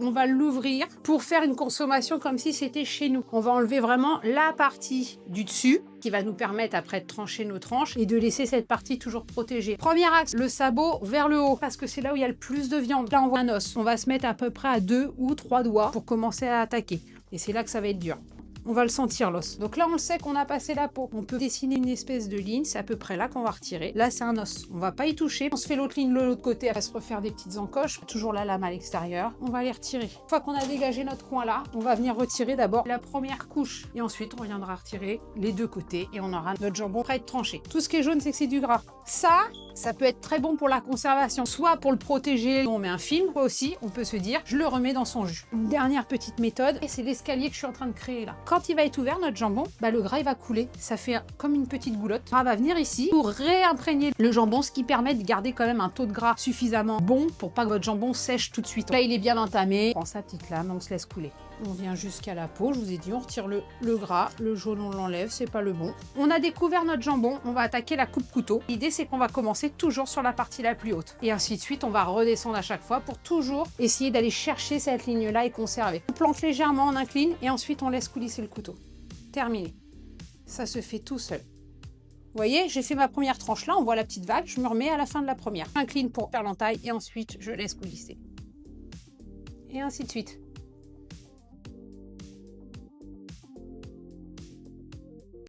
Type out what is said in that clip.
On va l'ouvrir pour faire une consommation comme si c'était chez nous. On va enlever vraiment la partie du dessus qui va nous permettre après de trancher nos tranches et de laisser cette partie toujours protégée. Premier axe, le sabot vers le haut parce que c'est là où il y a le plus de viande. Là, on voit un os. On va se mettre à peu près à 2 ou 3 doigts pour commencer à attaquer. Et c'est là que ça va être dur. On va le sentir, l'os. Donc là, on le sait qu'on a passé la peau. On peut dessiner une espèce de ligne, c'est à peu près là qu'on va retirer. Là, c'est un os. On va pas y toucher. On se fait l'autre ligne de l'autre côté, on va se refaire des petites encoches. Toujours la lame à l'extérieur. On va les retirer. Une fois qu'on a dégagé notre coin là, on va venir retirer d'abord la première couche. Et ensuite, on viendra retirer les deux côtés et on aura notre jambon prêt à être tranché. Tout ce qui est jaune, c'est que c'est du gras. Ça peut être très bon pour la conservation, soit pour le protéger, on met un film, soit aussi, on peut se dire, je le remets dans son jus. Une dernière petite méthode, et c'est l'escalier que je suis en train de créer là. Quand il va être ouvert, notre jambon, le gras il va couler. Ça fait comme une petite goulotte. Le gras va venir ici pour réimprégner le jambon, ce qui permet de garder quand même un taux de gras suffisamment bon pour pas que votre jambon sèche tout de suite. Là, il est bien entamé. On prend sa petite lame, on se laisse couler. On vient jusqu'à la peau, je vous ai dit, on retire le gras, le jaune on l'enlève, c'est pas le bon. On a découvert notre jambon, on va attaquer la coupe couteau. L'idée c'est qu'on va commencer toujours sur la partie la plus haute. Et ainsi de suite, on va redescendre à chaque fois pour toujours essayer d'aller chercher cette ligne-là et conserver. On plante légèrement, on incline et ensuite on laisse coulisser le couteau. Terminé. Ça se fait tout seul. Vous voyez, j'ai fait ma première tranche là, on voit la petite vague, je me remets à la fin de la première. J'incline pour faire l'entaille et ensuite je laisse coulisser. Et ainsi de suite.